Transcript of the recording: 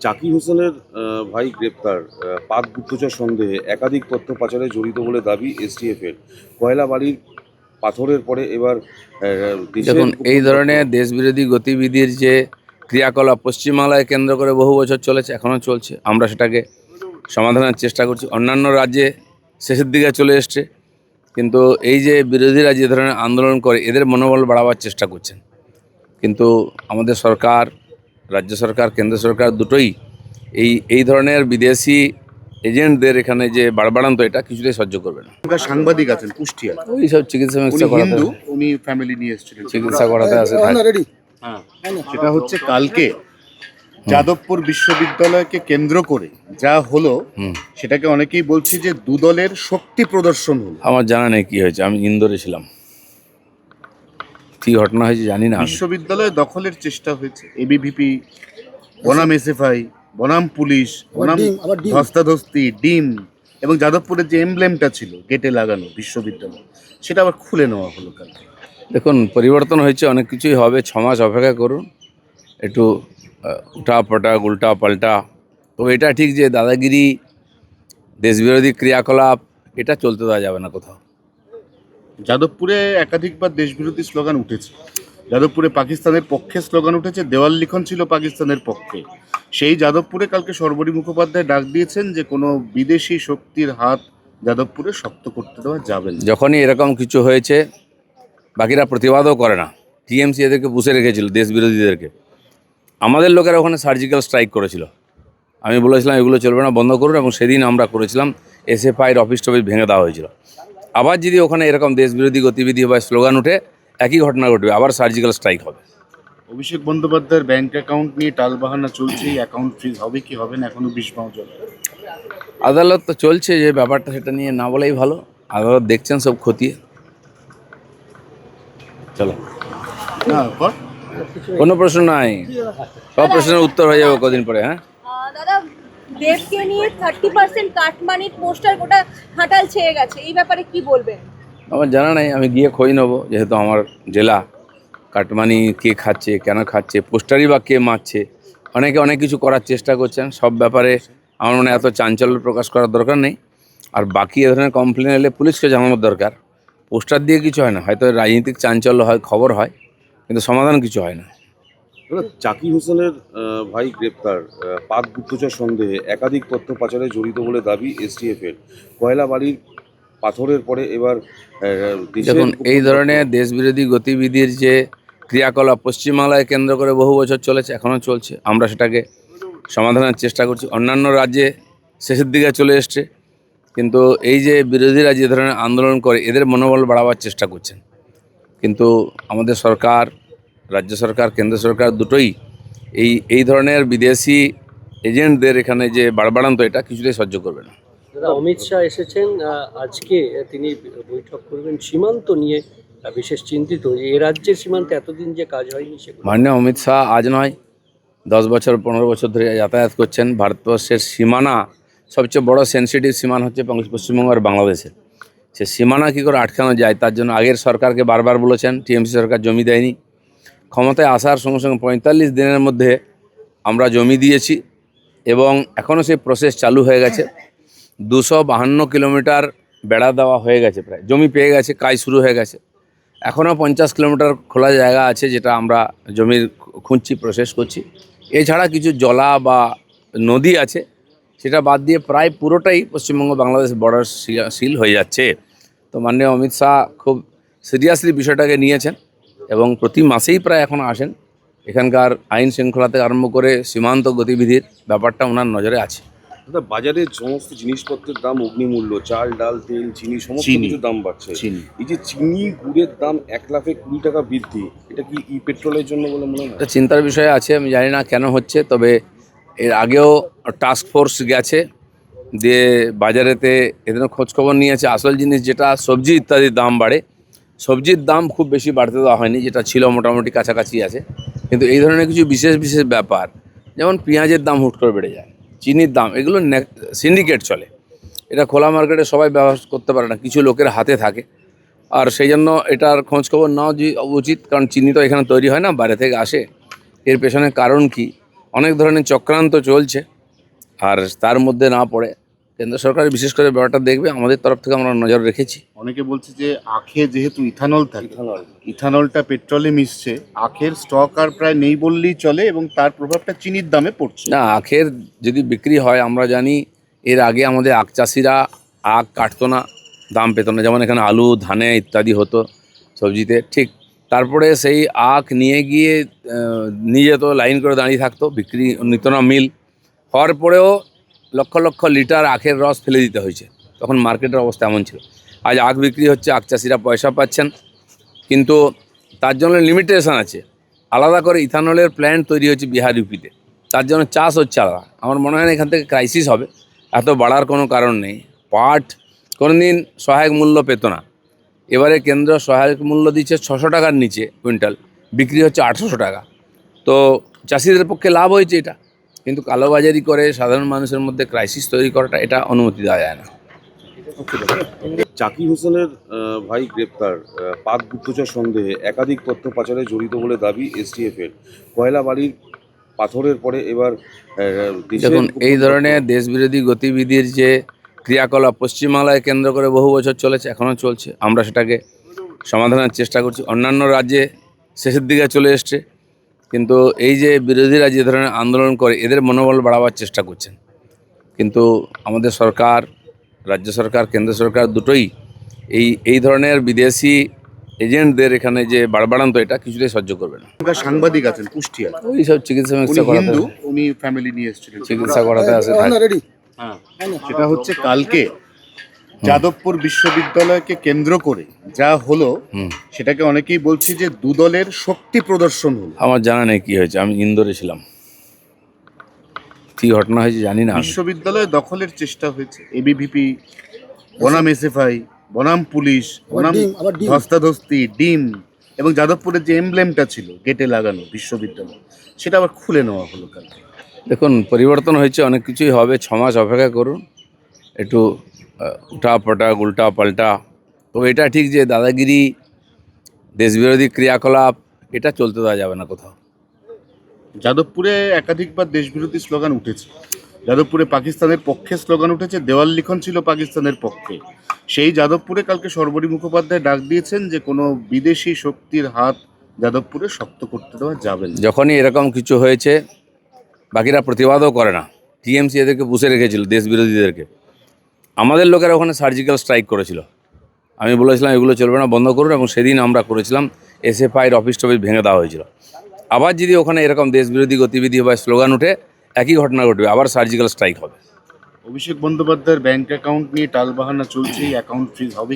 জাকির হোসেনের ভাই গ্রেপ্তার। পাক গুপ্তচর সন্দেহে একাধিক তথ্য পাচারে জড়িত বলে দাবি এসটিএফের। কয়লা বালির পাথরের পরে এবার দেশের দেখুন, এই গোপন ধরনের তথ্য। দেশবিরোধী গতিবিধির যে ক্রিয়াকলাপ পশ্চিমবাংলায় কেন্দ্র করে বহু বছর চলেছে, এখনও চলছে। আমরা সেটাকে সমাধানের চেষ্টা করছি। অন্যান্য রাজ্যে শেষের দিকে চলে এসছে, কিন্তু এই যে বিরোধীরা যে ধরনের আন্দোলন করে এদের মনোবল বাড়াবার চেষ্টা করছেন। কিন্তু আমাদের সরকার, রাজ্য সরকার, কেন্দ্র সরকার দুটোই এই ধরনের বিদেশি এজেন্টদের এখানে যে বাড়বাড়ান্ত, এটা কিছুতেই সহ্য করবে না। এখানকার সাংবাদিক আছেন কুষ্টিয়া, ওই সব চিকিৎসা উনি মিকিৎসা করাতে, হিন্দু, উনি ফ্যামিলি নিয়ে এসেছিলেন। চিকিৎসা করাতে আসে থাকে। হ্যাঁ, সেটা হচ্ছে কালকে যাদবপুর বিশ্ববিদ্যালয়কে কেন্দ্র করে যা হলো সেটাকে অনেকেই বলছে যে দুদলের শক্তি প্রদর্শন হলো। আমার জানা নেই কি হয়েছে, আমি ইন্দোরে ছিলাম, কি ঘটনা হয়েছে জানি না আমি। বিশ্ববিদ্যালয় দখলের চেষ্টা হয়েছে, এবিভিপি বনাম এসএফআই বনাম পুলিশ বনাম ধস্তাধস্তি ডিম, এবং যাদবপুরের যে এমব্লেমটা ছিল গেটে লাগানো বিশ্ববিদ্যালয়, সেটা আবার খুলে নেওয়া হলো কালকে। দেখুন, পরিবর্তন হয়েছে, অনেক কিছুই হবে। 6 মাস অপেক্ষা করুন, একটু উঠা পাটা উল্টা পাল্টা। তবে এটা ঠিক যে দাদাগিরি, দেশবিরোধী ক্রিয়াকলাপ, এটা চলতে দেওয়া যাবে না কোথাও। যাদবপুরে একাধিকবার দেশবিরোধী স্লোগান উঠেছে। যাদবপুরে পাকিস্তানের পক্ষে স্লোগান উঠেছে, দেওয়াল লিখন ছিল পাকিস্তানের পক্ষে। সেই যাদবপুরে কালকে সর্বরী মুখোপাধ্যায় ডাক দিয়েছেন যে কোনো বিদেশি শক্তির হাত যাদবপুরে শক্ত করতে দেওয়া যাবে না। যখনই এরকম কিছু হয়েছে, বাকিরা প্রতিবাদও করে না। টিএমসি এদেরকে পুষে রেখেছিল, দেশ বিরোধীদেরকে। আমাদের লোকেরা ওখানে সার্জিক্যাল স্ট্রাইক করেছিল। আমি বলেছিলাম এগুলো চলবে না, বন্ধ করুন, এবং সেদিন আমরা করেছিলাম। এসএফআইয়ের অফিস টফিস ভেঙে দেওয়া হয়েছিল। আবার যদি ওখানে এরকম দেশবিরোধী গতিবিধি বা স্লোগান উঠে, একই ঘটনা ঘটবে, আবার সার্জিক্যাল স্ট্রাইক হবে। অভিষেক বন্দ্যোপাধ্যায়ের ব্যাংক অ্যাকাউন্ট নিয়ে টালবাহানা চলছে, এই অ্যাকাউন্ট ফ্রিজ হবে কি হবে না এখনো বিস্মাও চলে। আদালত তো চলছে, যে ব্যাপারটা সেটা নিয়ে না বলেই ভালো। আদালত দেখছেন সব খতিয়ে। চলো, না কোনো প্রশ্ন নাই, সব প্রশ্নের উত্তর হয়ে যাবে কদিন পরে। হ্যাঁ দাদা, দেবকে নিয়ে 30% কাটমানির পোস্টার গোটা হাঁটাল ছেয়ে গেছে, এই ব্যাপারে কি বলবেন? আমার জানা নাই, আমি গিয়ে খোঁজ নেবো, যেহেতু আমার জেলা। কাটমানি কে খাচ্ছে, কেন খাচ্ছে, পোস্টারই বা কে মারছে, অনেকে অনেক কিছু করার চেষ্টা করছেন। সব ব্যাপারে আমার মনে হয় এত চাঞ্চল্য প্রকাশ করার দরকার নেই। আর বাকি এ ধরনের কমপ্লেন এলে পুলিশকে জানানোর দরকার। পোস্টার দিয়ে কিছু হয় না, হয়তো রাজনৈতিক চাঞ্চল্য হয়, খবর হয়, কিন্তু সমাধান কিছু হয় না। জাকির হোসেনের ভাই গ্রেপ্তার। পাক গুপ্তচর সন্দেহে একাধিক তথ্য পাচারে জড়িত বলে দাবি এসটিএফের। কয়লা বালির পাথরের পরে এবার দেশের দেখুন, গোপন এই তথ্য। ধরনের দেশবিরোধী গতিবিধির যে ক্রিয়াকলাপ পশ্চিমবাংলায় কেন্দ্র করে বহু বছর চলেছে, এখনও চলছে। আমরা সেটাকে সমাধানের চেষ্টা করছি। অন্যান্য রাজ্যে শেষের দিকে চলে এসছে, কিন্তু এই যে বিরোধীরা যে ধরনের আন্দোলন করে এদের মনোবল বাড়াবার চেষ্টা করছেন। কিন্তু আমাদের সরকার, রাজ্য সরকার, কেন্দ্র সরকার দুটোই এই ধরনের বিদেশি এজেন্টদের এখানে যে বাড়বাড়ান্ত, এটা কিছুতেই সহ্য করবে না। দাদা, অমিত শাহ এসেছেন আজকে, তিনি বৈঠক করবেন সীমান্ত নিয়ে। বিশেষ চিন্তিত যে এ রাজ্যের সীমান্তে এতদিন যে কাজ হয়নি সেগুলো। মাননীয় অমিত শাহ আজ নয়, 10 বছর 15 বছর ধরে যাতায়াত করছেন। ভারতবর্ষের সীমানা, সবচেয়ে বড় সেন্সিটিভ সীমানা হচ্ছে পশ্চিমবঙ্গ আর বাংলাদেশের। সে সীমানা কী করে আটকানো যায়, তার জন্য আগের সরকারকে বারবার বলেছেন। টিএমসি সরকার জমি দেয়নি। ক্ষমতায় আসার সঙ্গে সঙ্গে 45 দিনের মধ্যে আমরা জমি দিয়েছি, এবং এখনও সেই প্রসেস চালু হয়ে গেছে। 252 কিলোমিটার বেড়া দেওয়া হয়ে গেছে, প্রায় জমি পেয়ে গেছে, কাজ শুরু হয়ে গেছে। এখনও 50 কিলোমিটার খোলা জায়গা আছে, যেটা আমরা জমির খুঁজছি, প্রসেস করছি। এছাড়া কিছু জলা বা নদী আছে, সেটা বাদ দিয়ে প্রায় পুরোটাই পশ্চিমবঙ্গ বাংলাদেশ বর্ডার সিল হয়ে যাচ্ছে। তো মাননীয় অমিত শাহ খুব সিরিয়াসলি বিষয়টাকে নিয়েছেন, এবং প্রতি মাসেই প্রায় এখন আসেন। এখানকার আইন শৃঙ্খলা থেকে আরম্ভ করে সীমান্ত গতিবিধির ব্যাপারটা ওনার নজরে আছে। দাদা, বাজারে সমস্ত জিনিসপত্রের দাম অগ্নিমূল্য, চাল ডাল তেল চিনি সমস্ত চিনি। কিছু দাম বাড়ছে। চিনি। এই যে চিনি গুড়ের দাম 1,20,20 টাকা বৃদ্ধি, এটা কি পেট্রোলের জন্য বলে মনে হয়? একটা চিন্তার বিষয় আছে, আমি জানি না কেন হচ্ছে। তবে এর আগেও টাস্ক ফোর্স গেছে, দিয়ে বাজারেতে এদের খোঁজখবর নিয়েছে। আসল জিনিস যেটা সবজি ইত্যাদির দাম বাড়ে, সবজির দাম খুব বেশি বাড়তে দেওয়া হয়নি, যেটা ছিল মোটামুটি কাছাকাছি আছে। কিন্তু এই ধরনের কিছু বিশেষ বিশেষ ব্যাপার, যেমন পেঁয়াজের দাম হুট করে বেড়ে যায়, চিনির দাম, এগুলো সিন্ডিকেট চলে। এটা খোলা মার্কেটে সবাই ব্যবহার করতে পারে না, কিছু লোকের হাতে থাকে। আর সেই জন্য এটার খোঁজখবর নেওয়া উচিত, কারণ চিনি তো এখানে তৈরি হয় না, বাইরে থেকে আসে। এর পেছনে কারণ কি, অনেক ধরনের চক্রান্ত চলছে, আর তার মধ্যে না পড়ে কেন্দ্র সরকার বিশেষ করে ব্যাপারটা দেখবে, আমাদের তরফ থেকে আমরা নজর রেখেছি। অনেকে বলছে যে আখে যেহেতু ইথানল থাকে, ইথানলটা পেট্রোলে মিশছে, আখের স্টক আর প্রায় নেই বললেই চলে এবং তার প্রভাবটা চিনির দামে পড়ছে। না, আখের যদি বিক্রি হয়, আমরা জানি এর আগে আমাদের আখ চাষিরা আখ কাটতো না, দাম পেত না, যেমন এখানে আলু, ধানে ইত্যাদি হতো সবজিতে, ঠিক তারপরে সেই আখ নিয়ে গিয়ে নিজে তো লাইন করে দাঁড়িয়ে থাকতো, বিক্রি নিত না মিল, হওয়ার পরেও লক্ষ লক্ষ লিটার আখের রস ফেলে দিতে হয়েছে, তখন মার্কেটের অবস্থা এমন ছিল। আজ আখ বিক্রি হচ্ছে, আখ চাষিরা পয়সা পাচ্ছেন, কিন্তু তার জন্য লিমিটেশন আছে। আলাদা করে ইথানলের প্ল্যান্ট তৈরি হচ্ছে বিহার, ইউপিতে, তার জন্য চাষ হচ্ছে আলাদা। আমার মনে হয় না এখান থেকে ক্রাইসিস হবে, এত বাড়ার কোনো কারণ নেই। পাট কোনোদিন সহায়ক মূল্য পেত না, এবারে কেন্দ্র সহায়ক মূল্য দিচ্ছে 600 টাকার নিচে কুইন্টাল, বিক্রি হচ্ছে 800 টাকা। তো চাষিদের পক্ষে লাভ হয়েছে এটা, কিন্তু কালোবাজারি করে সাধারণ মানুষের মধ্যে ক্রাইসিস তৈরি করাটা এটা অনুমতি দেওয়া যায় না। জাকির হোসেনের ভাই গ্রেপ্তার, পাক গুপ্তচর সন্দেহে একাধিক তথ্য পাচারে জড়িত বলে দাবি এসটিএফ এর। কয়লা বালির পাথরের পরে এবার দেশের দেখুন, এই গোপন ধরনের দেশবিরোধী গতিবিধির যে ক্রিয়াকলাপ পশ্চিমবাংলায় কেন্দ্র করে বহু বছর চলেছে, এখনও চলছে, আমরা সেটাকে সমাধানের চেষ্টা করছি। অন্যান্য রাজ্যে শেষের দিকে চলে এসছে, কিন্তু এই যে বিরোধীরা যে ধরনের আন্দোলন করে, এদের মনোবল বাড়াবার চেষ্টা করছেন, কিন্তু আমাদের সরকার, রাজ্য সরকার, কেন্দ্র সরকার দুটোই এই ধরনের বিদেশি এজেন্টদের এখানে যে বাড়বাড়ান্ত, এটা কিছুতেই সহ্য করবে না। এবার সাংবাদিক আছেন কুষ্টিয়া, ওই সব চিকিৎসা উনি করাতে, হিন্দু, উনি ফ্যামিলি নিয়ে এসেছিলেন। চিকিৎসা করাতে আসে। হ্যাঁ, সেটা হচ্ছে কালকে যাদবপুর বিশ্ববিদ্যালয়কে কেন্দ্র করে যা হলো, সেটাকে অনেকেই বলছে যে দুদলের শক্তি প্রদর্শন হলো। আমার জানা নেই কি হয়েছে, আমি ইন্দোরে ছিলাম, কি ঘটনা হয়েছে জানি না। বিশ্ববিদ্যালয় দখলের চেষ্টা হয়েছে, এবিভিপি, বনাম এসএফআই, বনাম পুলিশ, বনাম ধস্তাধস্তি, ডিম, এবং যাদবপুরের যে এমব্লেমটা ছিল গেটে লাগানো বিশ্ববিদ্যালয়, সেটা আবার খুলে নেওয়া হলো কালকে। দেখুন, পরিবর্তন হয়েছে, অনেক কিছুই হবে, 6 মাস অপেক্ষা করুন, একটু উঠা পাটা, উল্টা পাল্টা। তো এটা ঠিক যে দাদাগিরি, দেশবিরোধী ক্রিয়াকলাপ, এটা চলতে দেওয়া যাবে না কোথাও। যাদবপুরে একাধিকবার দেশবিরোধী স্লোগান উঠেছে, যাদবপুরে পাকিস্তানের পক্ষে স্লোগান উঠেছে, দেওয়াল লিখন ছিল পাকিস্তানের পক্ষে। সেই যাদবপুরে কালকে সর্বরী মুখোপাধ্যায় ডাক দিয়েছেন যে কোনো বিদেশি শক্তির হাত যাদবপুরে শক্ত করতে দেওয়া যাবে না। যখনই এরকম কিছু হয়েছে, বাকিরা প্রতিবাদও করে না। টিএমসি এদেরকে পুষে রেখেছিল, দেশ বিরোধীদেরকে। আমাদের লোকেরা ওখানে সার্জিক্যাল স্ট্রাইক করেছিল, আমি বলেছিলাম এগুলো চলবে না, বন্ধ করুন, এবং সেদিন আমরা করেছিলাম, এসএফআইয়ের অফিস টফিস ভেঙে দেওয়া হয়েছিল। আবার যদি ওখানে এরকম দেশ বিরোধী গতিবিধি বা স্লোগান উঠে, একই ঘটনা ঘটবে, আবার সার্জিক্যাল স্ট্রাইক হবে। অভিষেক বন্দ্যোপাধ্যায়ের ব্যাংক অ্যাকাউন্ট নিয়ে টালবাহানা চলছে, অ্যাকাউন্ট ফ্রিজ হবে